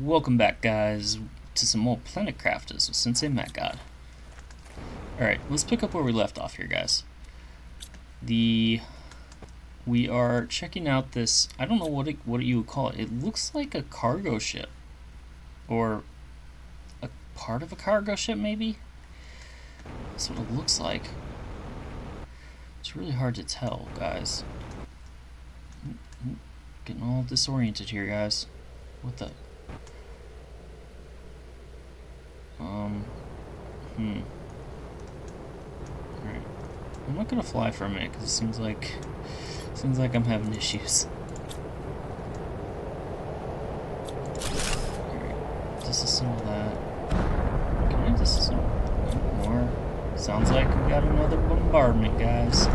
Welcome back, guys, to some more Planet Crafters with Sensei MacGod. Alright, let's pick up where we left off here, guys. We are checking out this, I don't know what you would call it. It looks like a cargo ship. Or a part of a cargo ship, maybe? That's what it looks like. It's really hard to tell, guys. Getting all disoriented here, guys. What the... Alright. I'm not gonna fly for a minute because it seems like I'm having issues. Alright. Disassemble that. Can I disassemble more? Sounds like we got another bombardment, guys.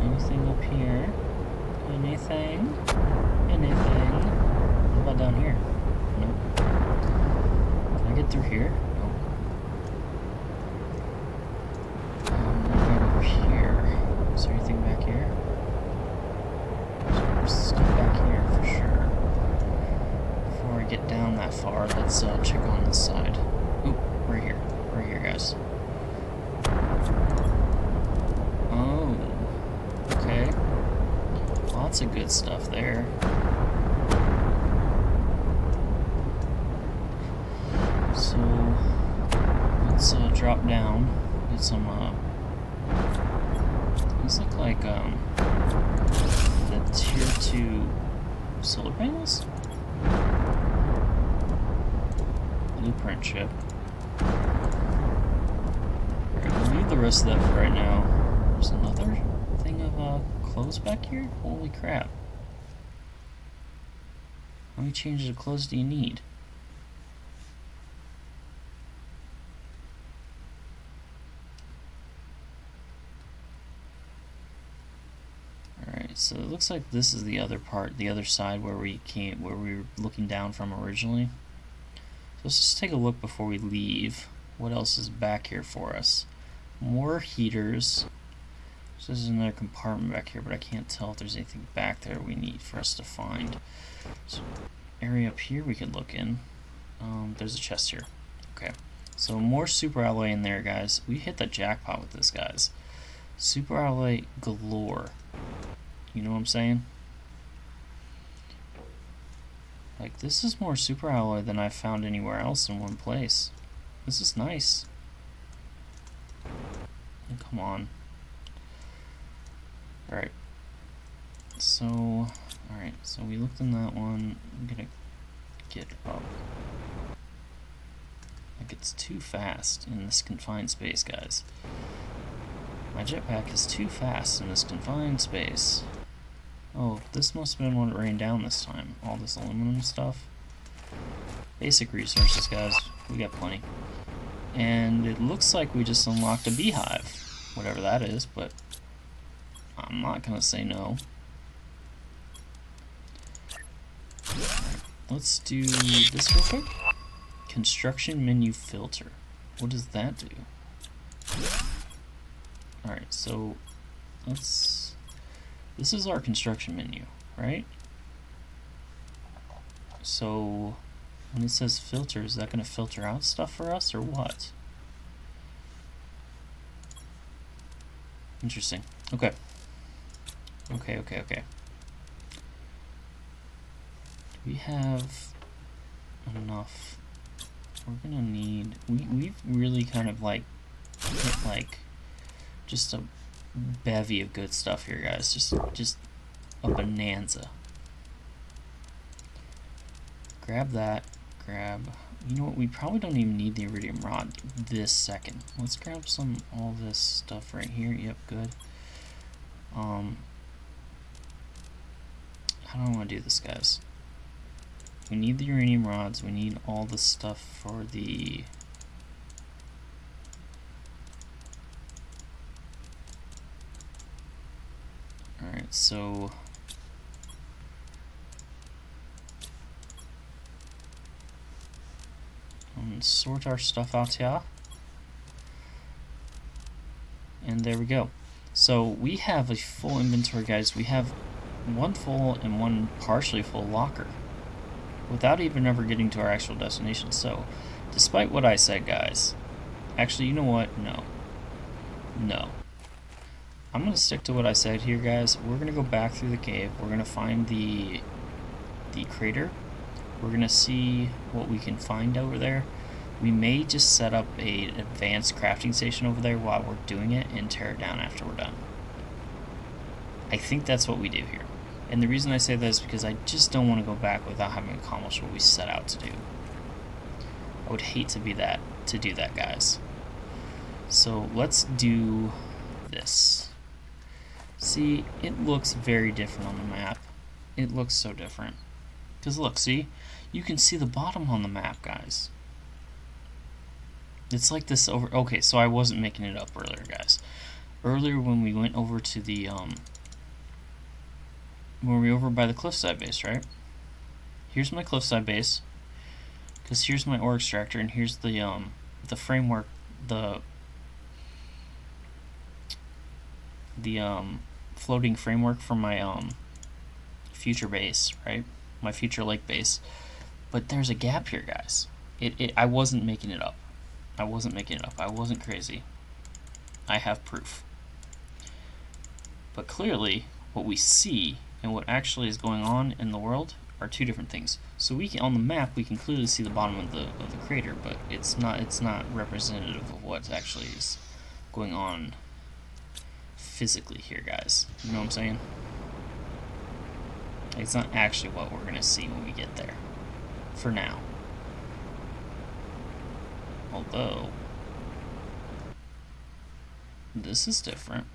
Anything up here? Anything? What about down here? Nope. Can I get through here? Nope. What about over here? Is there anything back here? There's stuff back here for sure. Before I get down that far, let's check on this side. Oop, right here. Right here, guys. Oh. Okay. Lots of good stuff there. So let's drop down, get some these look like the tier 2 solar panels? Blueprint chip. Alright, we'll leave the rest of that for right now. There's another thing of clothes back here? Holy crap. How many changes of clothes do you need? Alright, so it looks like this is the other part, the other side where we were looking down from originally. So let's just take a look before we leave. What else is back here for us? More heaters. So there's another compartment back here, but I can't tell if there's anything back there we need for us to find. So area up here we could look in. There's a chest here. Okay. So more super alloy in there, guys. We hit the jackpot with this, guys. Super alloy galore. You know what I'm saying? Like, this is more super alloy than I've found anywhere else in one place. This is nice. And come on. Alright. So we looked in that one. I'm gonna get up. Like, it's too fast in this confined space, guys. My jetpack is too fast in this confined space. Oh, this must have been what rained down this time. All this aluminum stuff. Basic resources, guys. We got plenty. And it looks like we just unlocked a beehive. Whatever that is, but I'm not gonna say no. Let's do this real quick. Construction menu filter. What does that do? Alright, so this is our construction menu, right? So when it says filter, is that going to filter out stuff for us or what? Interesting. Okay. Okay. Do we have enough? We're gonna need, we've really kind of like hit like just a bevy of good stuff here, guys. Just a bonanza. Grab that. You know what? We probably don't even need the iridium rod this second. Let's grab all this stuff right here. Yep, good. How do I want to do this, guys? We need the uranium rods. We need all the stuff for the... Alright, so... sort our stuff out here. And there we go. So we have a full inventory, guys. We have one full and one partially full locker without even ever getting to our actual destination. So despite what I said, guys, actually, you know what? No. I'm going to stick to what I said here, guys. We're going to go back through the cave. We're going to find the crater. We're going to see what we can find over there. We may just set up an advanced crafting station over there while we're doing it and tear it down after we're done. I think that's what we do here. And the reason I say that is because I just don't want to go back without having accomplished what we set out to do. I would hate to do that, guys. So let's do this. See, it looks very different on the map. It looks so different. Because look, see? You can see the bottom on the map, guys. It's like this over... Okay, so I wasn't making it up earlier, guys. Earlier when we went over to the, when we were over by the cliffside base, right? Here's my cliffside base. Because here's my ore extractor, and here's the framework, the floating framework for my, future base, right? My future lake base. But there's a gap here, guys. I wasn't making it up. I wasn't crazy. I have proof. But clearly, what we see and what actually is going on in the world are two different things. So we can, on the map, we can clearly see the bottom of the crater, but it's not representative of what actually is going on physically here, guys. You know what I'm saying? It's not actually what we're gonna see when we get there. For now. Although, this is different.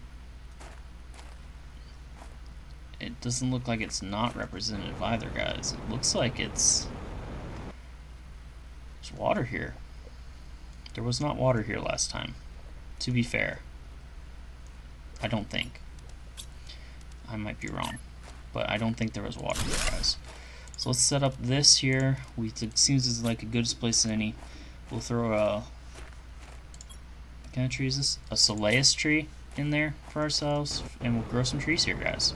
It doesn't look like it's not representative either, guys. It looks like there's water here. There was not water here last time, to be fair. I don't think. I might be wrong, but I don't think there was water here, guys. So let's set up this here. It seems it's like a good place as any. We'll throw a... What kind of tree is this? A Soleus tree in there for ourselves, and we'll grow some trees here, guys.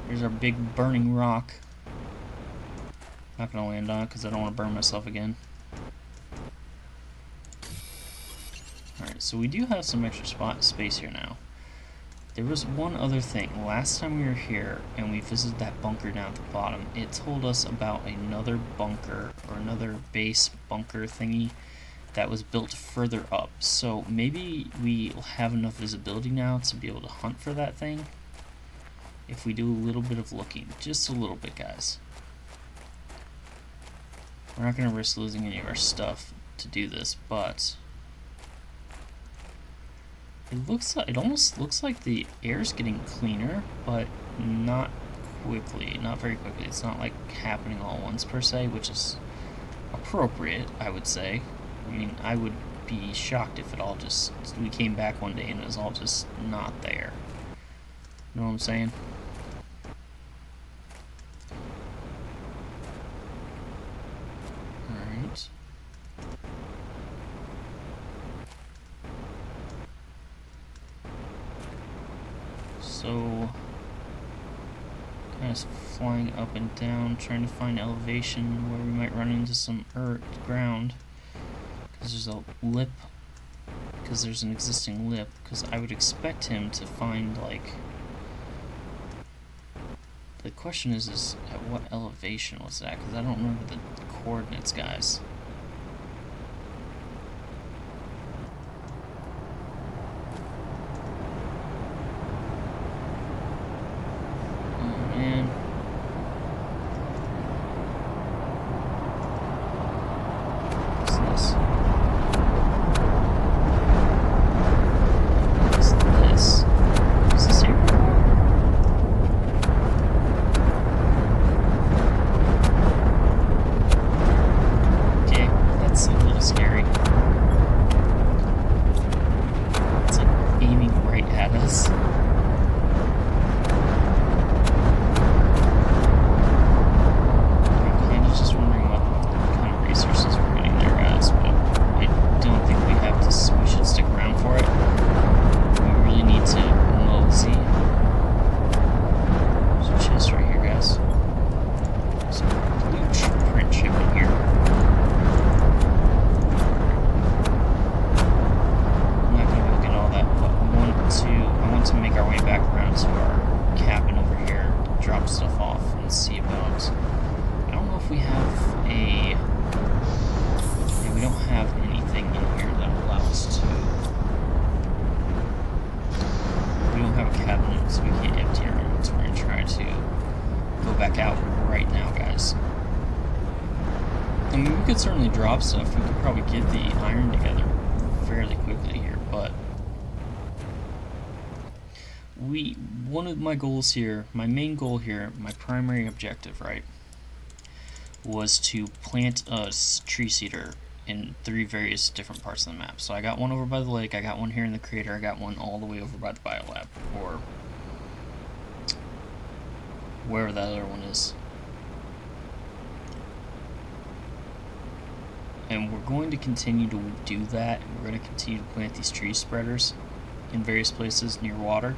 Here's our big burning rock. Not gonna land on it because I don't want to burn myself again. Alright, so we do have some extra space here now. There was one other thing. Last time we were here and we visited that bunker down at the bottom, it told us about another bunker or another base bunker thingy that was built further up. So maybe we'll have enough visibility now to be able to hunt for that thing if we do a little bit of looking. Just a little bit, guys. We're not going to risk losing any of our stuff to do this, but it almost looks like the air's getting cleaner, but not quickly, not very quickly. It's not like happening all at once per se, which is appropriate, I would say. I mean, I would be shocked if we came back one day and it was all just not there. You know what I'm saying? Alright. So, kind of flying up and down, trying to find elevation where we might run into some ground. Because there's a lip, because there's an existing lip, because I would expect him to find, like, the question is at what elevation was that, because I don't remember the coordinates, guys. to our cabin over here, drop stuff off, and see about. I don't know if we have a. Yeah, we don't have anything in here that will allow us to. We don't have a cabinet, so we can't empty our inventory and try to go back out right now, guys. I mean, we could certainly drop stuff. We could probably get the iron together fairly quickly here, but one of my goals here, my main goal here, my primary objective, right, was to plant a tree seeder in 3 various different parts of the map. So I got one over by the lake, I got one here in the crater, I got one all the way over by the biolab, or wherever that other one is. And we're going to continue to do that. We're going to continue to plant these tree spreaders in various places near water,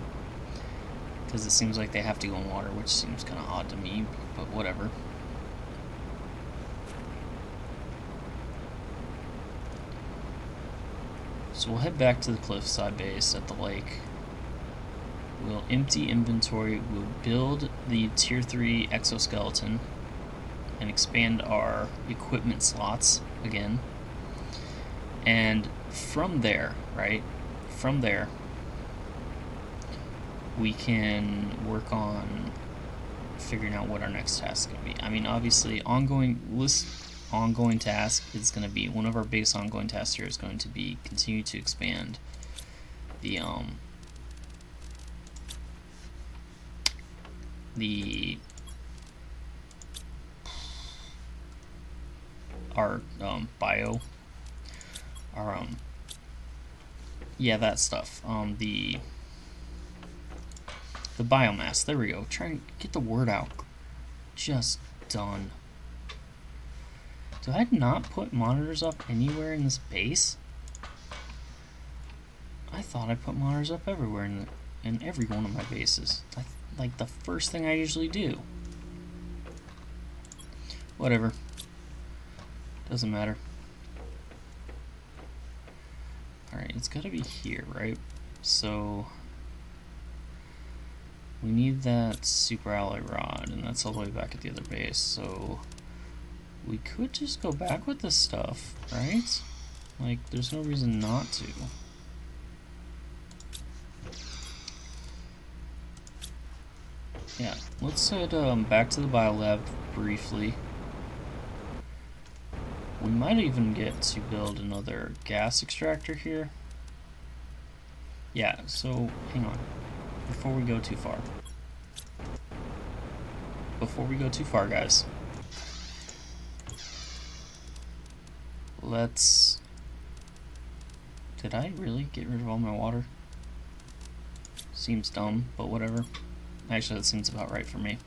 because it seems like they have to go in water, which seems kind of odd to me, but whatever. So we'll head back to the cliffside base at the lake. We'll empty inventory. We'll build the tier 3 exoskeleton and expand our equipment slots again. And from there, right, from there, we can work on figuring out what our next task is going to be. I mean, obviously, ongoing task is going to be, one of our biggest ongoing tasks here is going to be continue to expand the our bio, our yeah, that stuff, the biomass. There we go. Try and get the word out. Just done. Did I not put monitors up anywhere in this base? I thought I put monitors up everywhere in every one of my bases. That's like the first thing I usually do. Whatever. Doesn't matter. Alright, it's gotta be here, right? So we need that super alloy rod, and that's all the way back at the other base, so we could just go back with this stuff, right? Like, there's no reason not to. Yeah, let's head back to the biolab briefly. We might even get to build another gas extractor here. Yeah, so hang on. Before we go too far. Guys. Let's... Did I really get rid of all my water? Seems dumb, but whatever. Actually, that seems about right for me.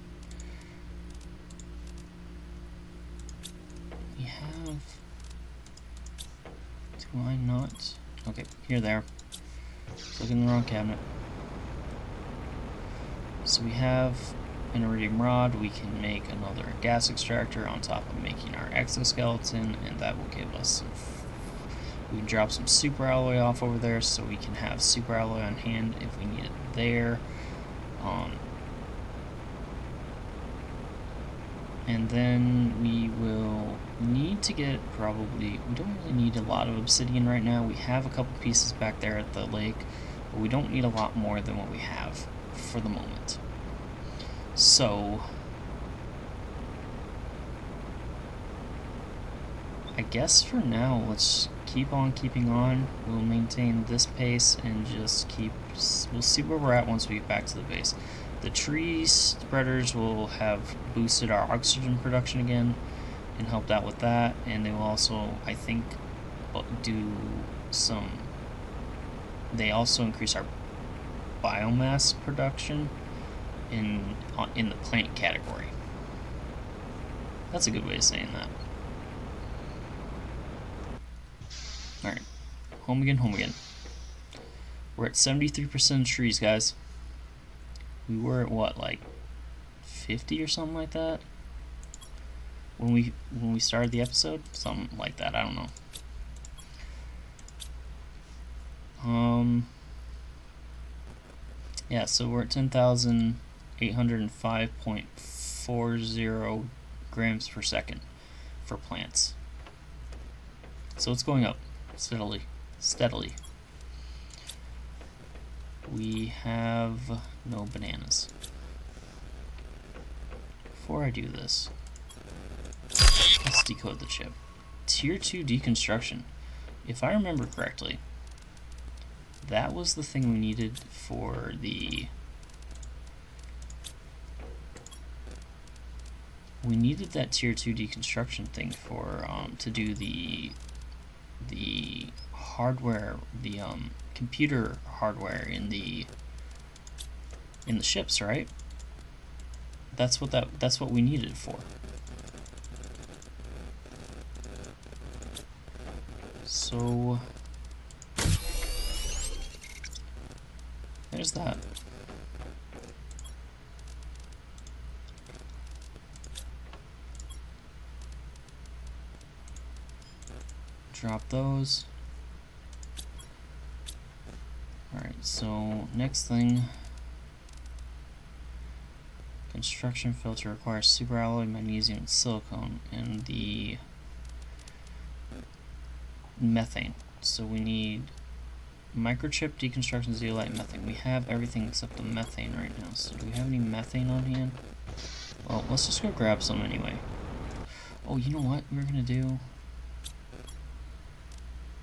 We have... Do I not? Okay, here, there. Look in the wrong cabinet. So we have an iridium rod. We can make another gas extractor on top of making our exoskeleton, and that will give us some... We can drop some super alloy off over there, so we can have super alloy on hand if we need it there. And then we will need to get probably... We don't really need a lot of obsidian right now. We have a couple pieces back there at the lake, but we don't need a lot more than what we have for the moment. So I guess for now, let's keep on keeping on. We'll maintain this pace and just keep... We'll see where we're at once we get back to the base. The tree spreaders will have boosted our oxygen production again and helped out with that, and they will also, I think, do some... They also increase our biomass production in the plant category. That's a good way of saying that. Alright, home again, home again. We're at 73% trees, guys. We were at what, like 50 or something like that when we started the episode? Something like that, I don't know. Yeah, so we're at 10,805.40 grams per second for plants. So it's going up steadily. We have no bananas. Before I do this, let's decode the chip. Tier 2 deconstruction. If I remember correctly, that was the thing we needed for the... We needed that tier 2 deconstruction thing for to do the hardware, the computer hardware in the ships, right? That's what we needed it for. So there's that. Drop those. Alright, so next thing, construction filter requires superalloy, magnesium, and silicone, and the methane. So we need microchip, deconstruction, zeolite, methane. We have everything except the methane right now. So do we have any methane on hand? Well, let's just go grab some anyway. Oh, you know what we're gonna do?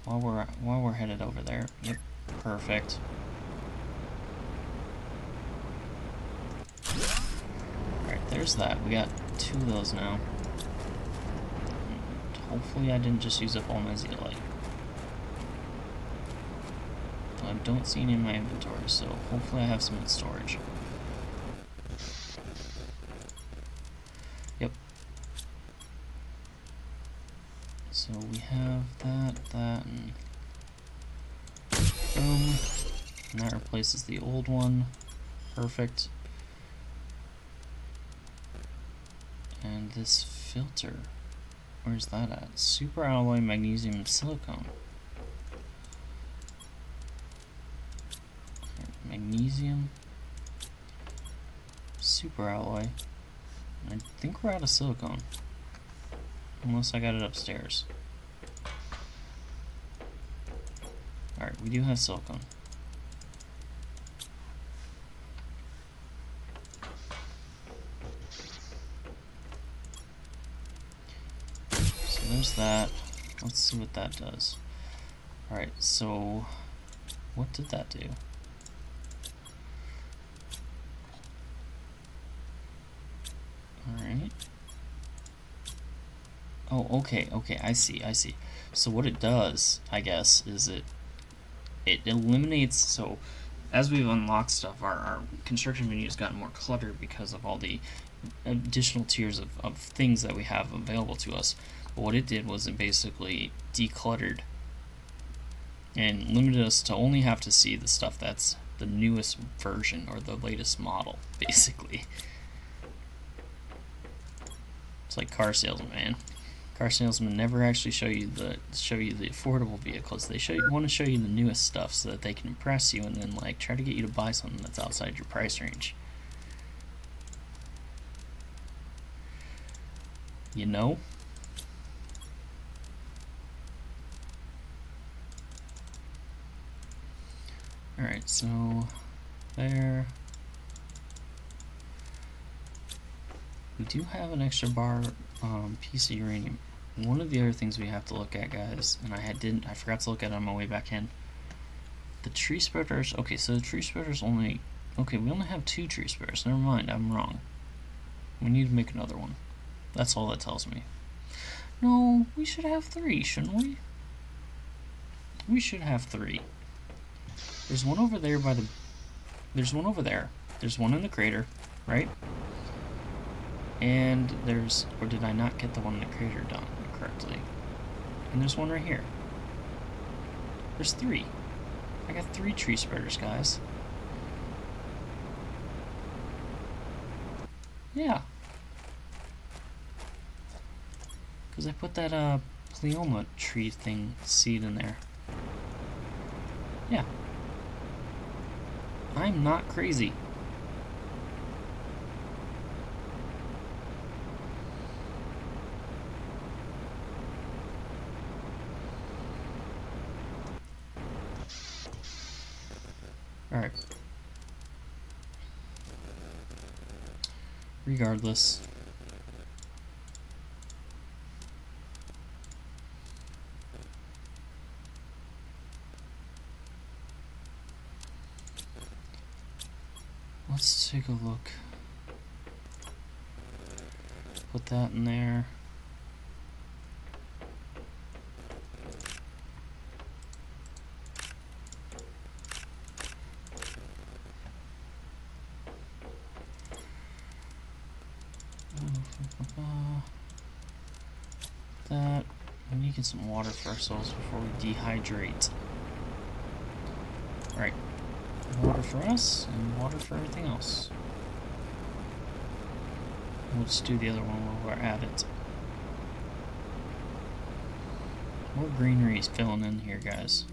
While we're headed over there. Yep, perfect. Alright, there's that. We got 2 of those now. And hopefully I didn't just use up all my zeolite. I don't see any in my inventory, so hopefully I have some in storage. Yep. So we have that, and boom. And that replaces the old one. Perfect. And this filter, where's that at? Superalloy, magnesium, and silicone. Magnesium, superalloy. I think we're out of silicone, unless I got it upstairs. Alright, we do have silicone. So there's that. Let's see what that does. Alright, so what did that do? Alright. Oh, okay, I see. So what it does, I guess, is it eliminates, so as we've unlocked stuff, our construction menu has gotten more cluttered because of all the additional tiers of things that we have available to us. But what it did was it basically decluttered and limited us to only have to see the stuff that's the newest version or the latest model, basically. It's like car salesman, man. Car salesmen never actually show you the affordable vehicles. They want to show you the newest stuff so that they can impress you and then like try to get you to buy something that's outside your price range. You know? Alright, so there. We do have an extra bar piece of uranium. One of the other things we have to look at, guys, and I forgot to look at it on my way back in. The tree spreaders. Okay, so the tree spreaders only. Okay, we only have 2 tree spreaders. Never mind, I'm wrong. We need to make another one. That's all that tells me. No, we should have 3, shouldn't we? We should have 3. There's one over there by the. There's one over there. There's one in the crater, right? And there's, or did I not get the one in the crater done correctly? And there's one right here. There's 3. I got 3 tree spreaders, guys. Yeah. Because I put that pleoma tree thing seed in there. Yeah. I'm not crazy. Alright. Regardless. Let's take a look. Put that in there. That. We need to get some water for ourselves before we dehydrate. Alright. Water for us, and water for everything else. We'll just do the other one while we're at it. More greenery is filling in here, guys.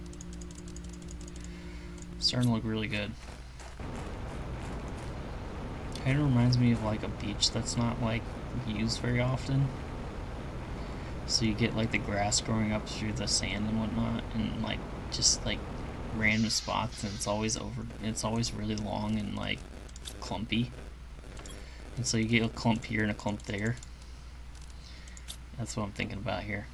It's starting to look really good. Kind of reminds me of like a beach that's not like used very often. So you get like the grass growing up through the sand and whatnot, and like just like random spots, and it's always really long and like clumpy. And so you get a clump here and a clump there. That's what I'm thinking about here.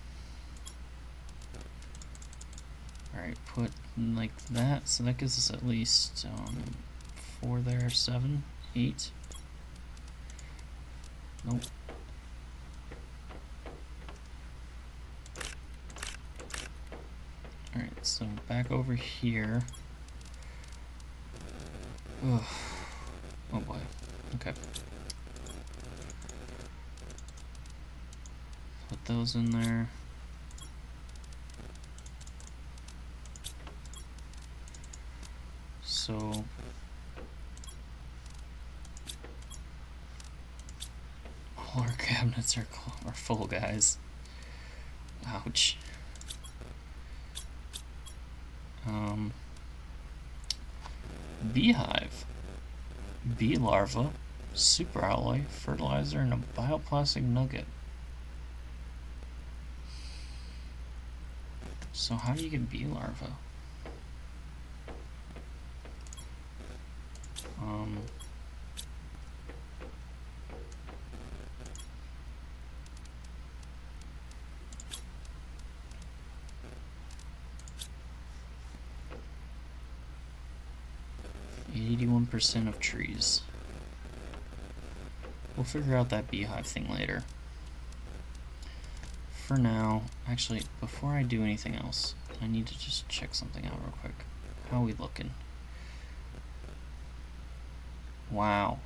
Alright, put like that, so that gives us at least 4 there, 7, 8. Nope. Alright, so back over here. Ugh. Oh boy. Okay. Put those in there. So all our cabinets are full, guys. Ouch. Beehive, bee larva, super alloy, fertilizer, and a bioplastic nugget. So how do you get bee larva? 81% of trees. We'll figure out that beehive thing later. For now, actually, before I do anything else, I need to just check something out real quick. How are we looking? Wow.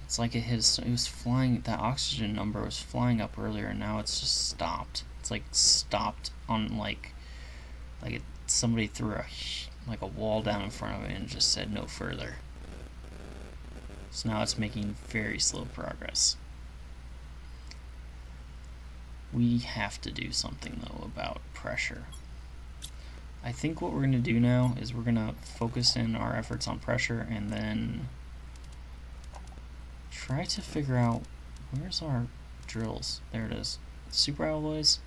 It's like it was flying, that oxygen number was flying up earlier, and now it's just stopped. It's like stopped on somebody threw a wall down in front of it and just said no further. So now it's making very slow progress. We have to do something though about pressure. I think what we're going to do now is we're going to focus in our efforts on pressure and then try to figure out where's our drills. There it is. Super alloys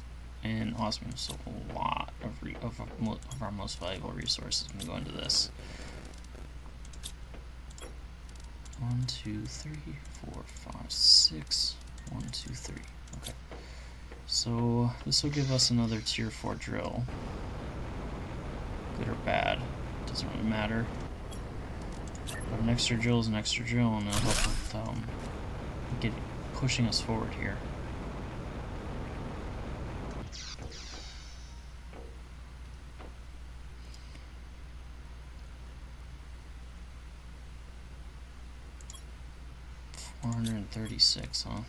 and osmium. So a lot of our most valuable resources can go into this. 1, 2, 3, 4, 5, 6. 1, 2, 3. Okay. So this will give us another tier 4 drill. Good or bad, doesn't really matter. But an extra drill is an extra drill, and it'll help with pushing us forward here. $436, huh?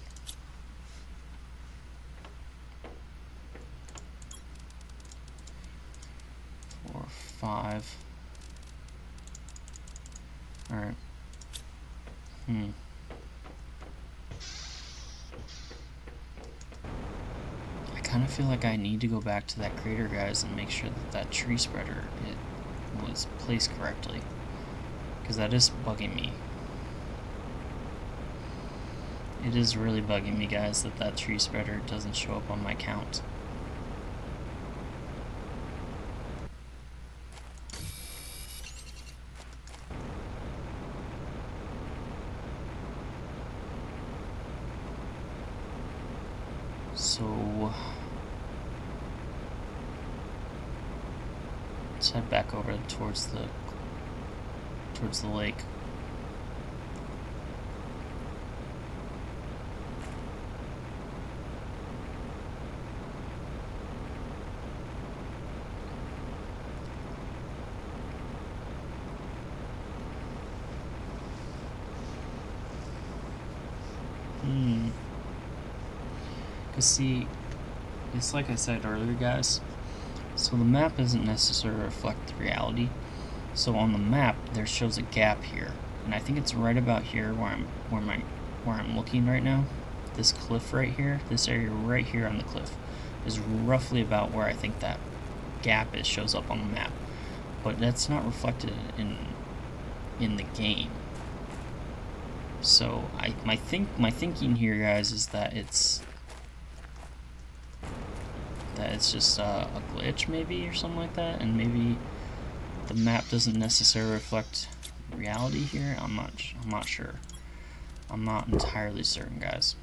4, 5. Alright. I kind of feel like I need to go back to that crater, guys, and make sure that that tree spreader, was placed correctly, because that is bugging me. It is really bugging me, guys, that that tree spreader doesn't show up on my count. So let's head back over towards the lake. Because see, it's like I said earlier, guys, so the map doesn't necessarily reflect the reality. So on the map there shows a gap here, and I think it's right about here where I'm looking right now. This cliff right here, this area right here on the cliff, is roughly about where I think that gap is, shows up on the map. But that's not reflected in the game. So my thinking here, guys, is that it's just a glitch maybe, or something like that, and maybe the map doesn't necessarily reflect reality here. I'm not sure. I'm not entirely certain, guys.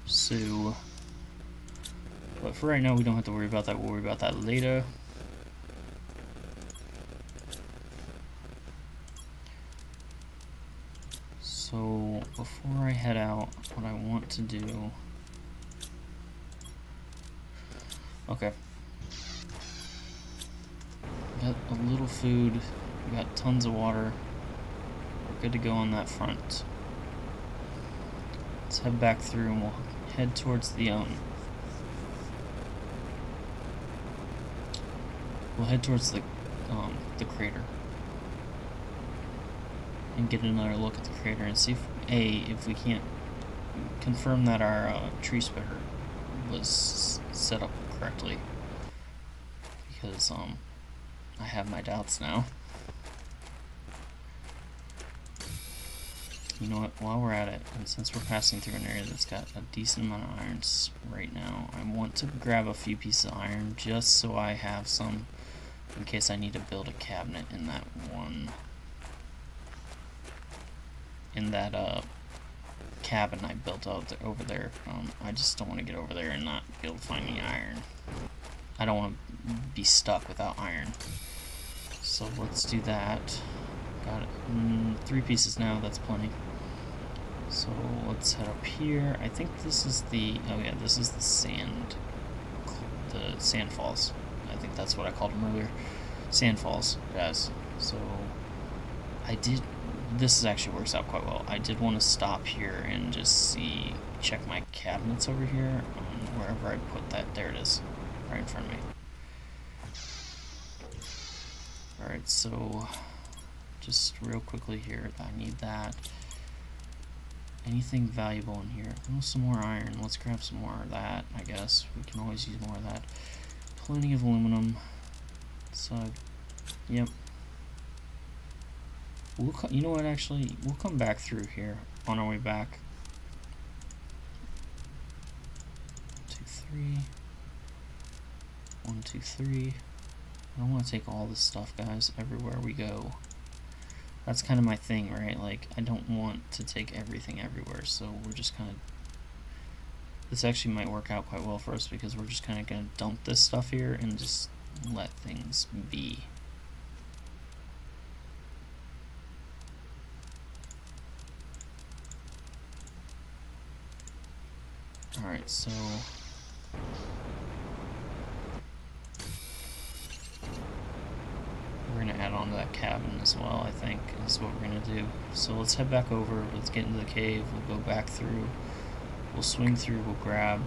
So, but for right now, we don't have to worry about that. We'll worry about that later. So before I head out, what I want to do... Okay. We got a little food, we got tons of water. We're good to go on that front. Let's head back through and we'll head towards the crater. And get another look at the crater and see if we can't confirm that our tree spreader was set up correctly, because I have my doubts now. You know what, while we're at it, and since we're passing through an area that's got a decent amount of irons right now, I want to grab a few pieces of iron just so I have some in case I need to build a cabinet in that cabin I built out over there. I just don't want to get over there and not be able to find any iron. I don't want to be stuck without iron. So let's do that. Got it. 3 pieces now, that's plenty. So let's head up here. I think this is the, oh yeah, this is the sand falls. I think that's what I called them earlier. Sand falls, guys. So this actually works out quite well. I did want to stop here and just check my cabinets over here, wherever I put that. There it is, right in front of me. Alright, so just real quickly here, I need that. Anything valuable in here? Oh, some more iron. Let's grab some more of that, I guess. We can always use more of that. Plenty of aluminum. So, yep. You know what, actually, we'll come back through here on our way back. 1, 2, 3. 1, 2, 3. I don't want to take all this stuff, guys, everywhere we go. That's kind of my thing, right? Like, I don't want to take everything everywhere, so we're just kind of... This actually might work out quite well for us, because we're just kind of going to dump this stuff here and just let things be. Alright, so... we're going to add on to that cabin as well, I think, is what we're going to do. So let's head back over, let's get into the cave, we'll go back through, we'll swing through, we'll grab,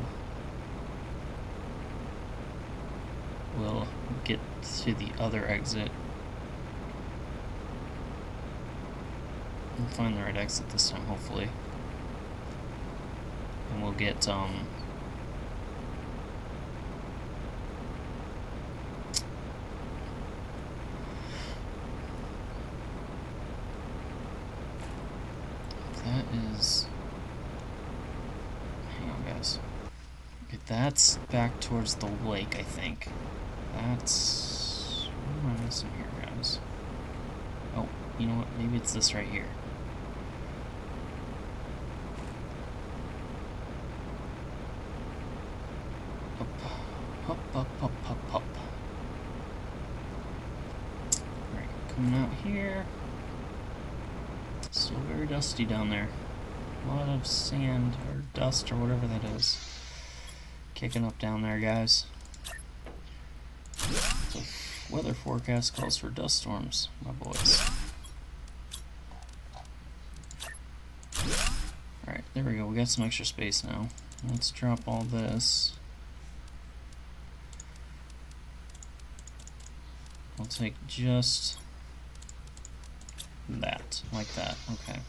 we'll get to the other exit, we'll find the right exit this time, hopefully, and we'll get, That's back towards the lake, I think. That's... What am I missing here, guys? Oh, you know what? Maybe it's this right here. Up, up, up, up, up. Alright, coming out here. Still very dusty down there. A lot of sand, or dust, or whatever that is. Kicking up down there, guys. The weather forecast calls for dust storms, my boys. Alright, there we go. We got some extra space now. Let's drop all this. I'll take just that, like that. Okay.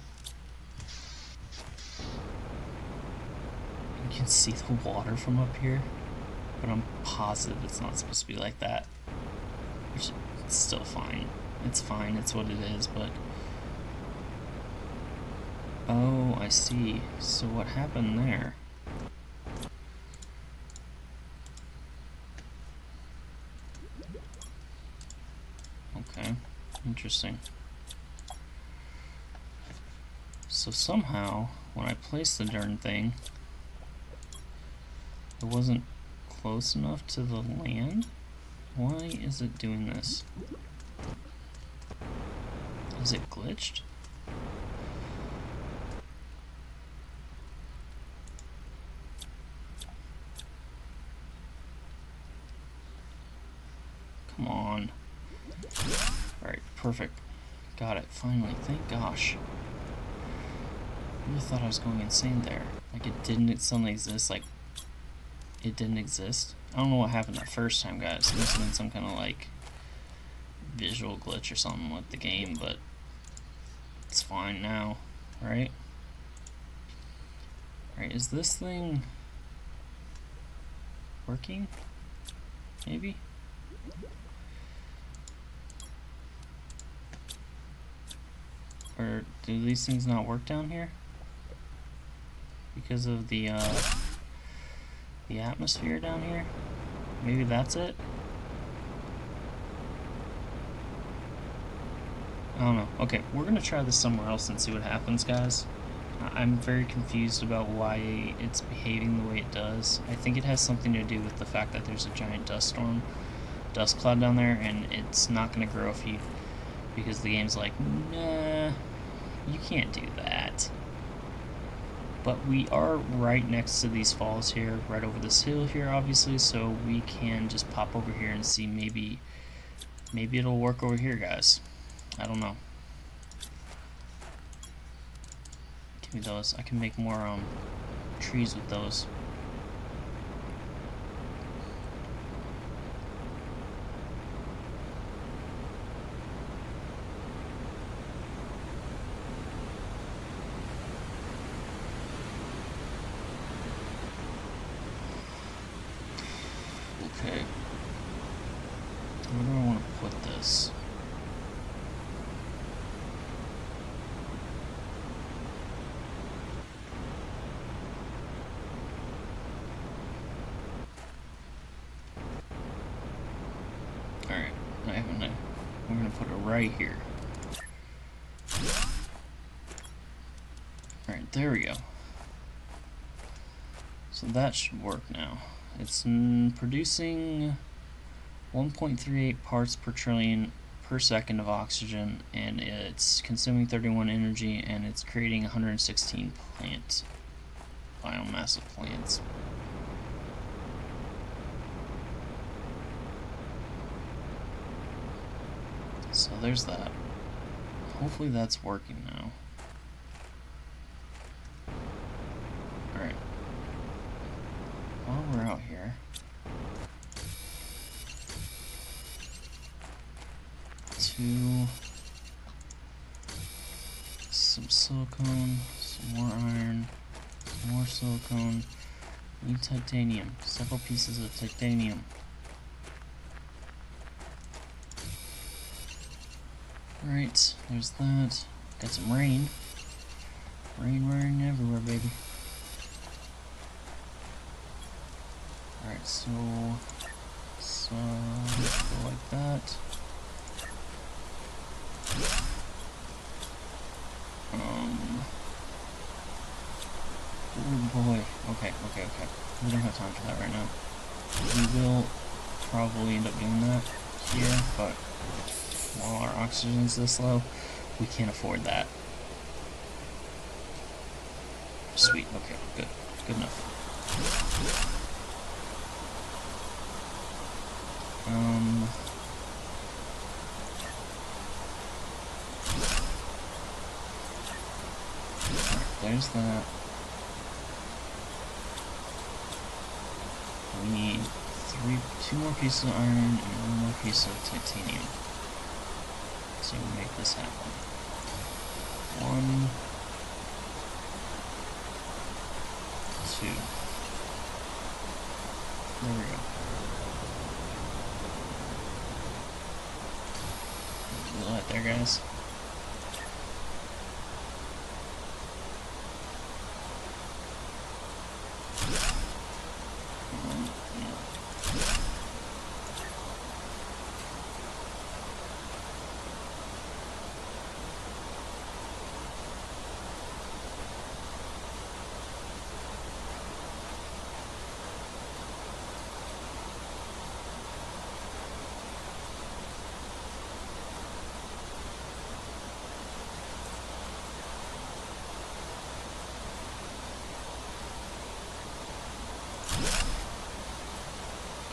You can see the water from up here, but I'm positive it's not supposed to be like that. Which, it's still fine. It's fine, it's what it is, but... Oh, I see. So what happened there? Okay, interesting. So somehow, when I placed the darn thing, it wasn't close enough to the land? Why is it doing this? Is it glitched? Come on. Alright, perfect. Got it, finally. Thank gosh. I really thought I was going insane there. Like it didn't suddenly exist, like it didn't exist. I don't know what happened that first time, guys. It must have been some kind of like visual glitch or something with the game, but it's fine now, right? Alright, is this thing working? Maybe? Or do these things not work down here? Because of the atmosphere down here? Maybe that's it? I don't know. Okay, we're gonna try this somewhere else and see what happens, guys. I'm very confused about why it's behaving the way it does. I think it has something to do with the fact that there's a giant dust cloud down there, and it's not gonna grow if you... Because the game's like, nah, you can't do that. But we are right next to these falls here, right over this hill here, obviously, so we can just pop over here and see maybe it'll work over here, guys. I don't know. Give me those. I can make more trees with those. Okay. Where do I want to put this? Alright, we're gonna put it right here. Alright, there we go. So that should work now. It's producing 1.38 parts per trillion per second of oxygen, and it's consuming 31 energy, and it's creating 116 biomass of plants. So there's that. Hopefully that's working now. Alright. While we're out here, some silicone, some more iron, some more silicone, need titanium, several pieces of titanium. Alright, there's that. Got some rain. Rain everywhere, baby. Alright, so go like that. Oh boy. Okay. We don't have time for that right now. We will probably end up doing that here, but while our oxygen's this low, we can't afford that. Sweet, okay, good. Good enough. Alright, there's that. We need two more pieces of iron and one more piece of titanium. So we'll make this happen. 1, 2. There we go. A little right there, guys.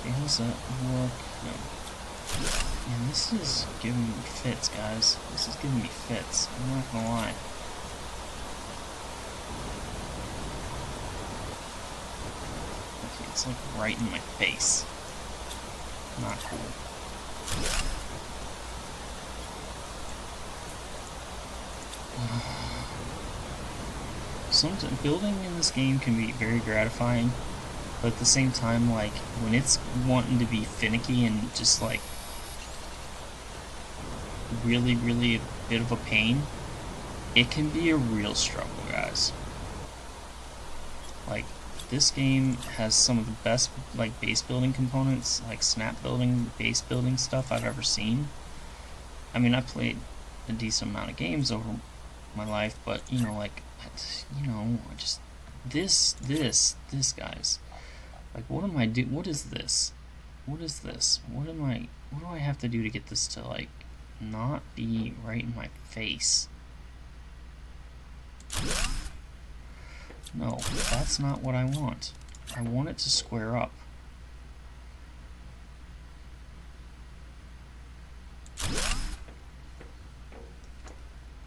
Okay, how's that work? No. Man, this is giving me fits, guys. This is giving me fits. I'm not gonna lie. Okay, it's like right in my face. Not cool. Sometimes building in this game can be very gratifying, but at the same time, like, when it's wanting to be finicky and just, like, really a bit of a pain, it can be a real struggle, guys. Like, this game has some of the best, like, base building components, like snap building, base building stuff I've ever seen. I mean, I played a decent amount of games over my life, but, you know, like, just this guys, like, what am I do? What is this? What is this? What do I have to do to get this to, like, not be right in my face? No, that's not what I want. I want it to square up.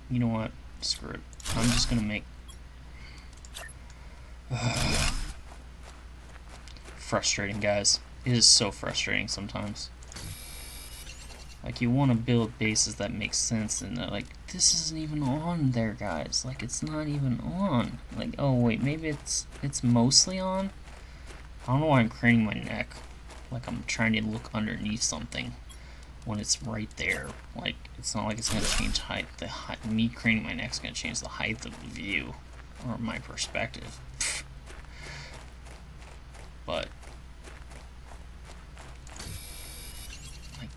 You know what? Screw it. I'm just gonna make... Frustrating, guys. It is so frustrating sometimes. Like, you want to build bases that make sense, and like, this isn't even on there, guys. Like, it's not even on. Like, oh wait, maybe it's mostly on? I don't know why I'm craning my neck. Like, I'm trying to look underneath something when it's right there. Like, it's not like it's gonna change height. Me craning my neck's gonna change the height of the view, or my perspective. But like,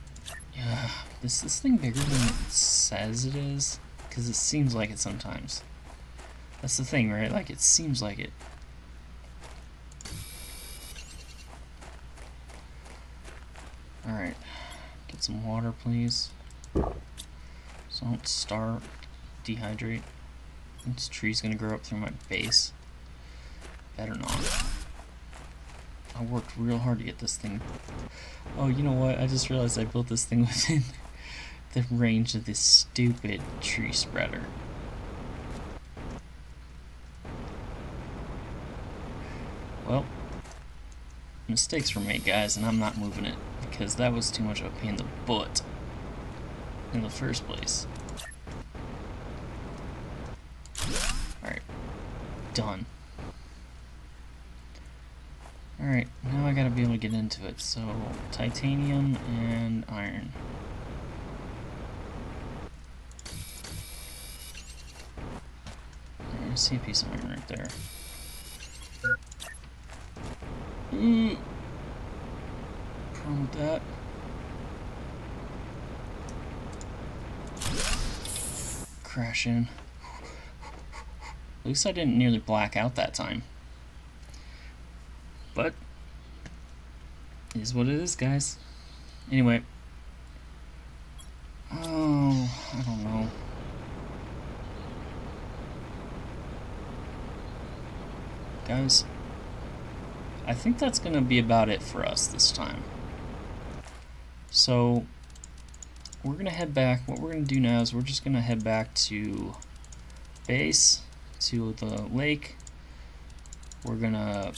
yeah, is this thing bigger than it says it is? Because it seems like it sometimes. That's the thing, right? Like, it seems like it. Alright, get some water, please. So I don't starve, dehydrate. This tree's gonna grow up through my base. Better not. I worked real hard to get this thing. Oh, you know what? I just realized I built this thing within the range of this stupid tree spreader. Well, mistakes were made, guys, and I'm not moving it because that was too much of a pain in the butt in the first place. Alright, done. Alright, now I gotta be able to get into it. So, titanium and iron. I see a piece of iron right there. wrong with that? Crash in. At least I didn't nearly black out that time. But it is what it is, guys. Anyway. Oh, I don't know. Guys, I think that's gonna be about it for us this time. So we're gonna head back. What we're gonna do now is we're just gonna head back to base, to the lake. And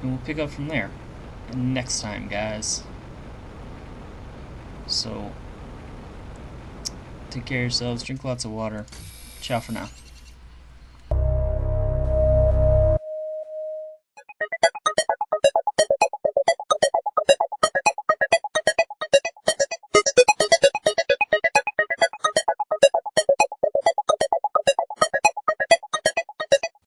we'll pick up from there next time, guys. So take care of yourselves, drink lots of water. Ciao for now.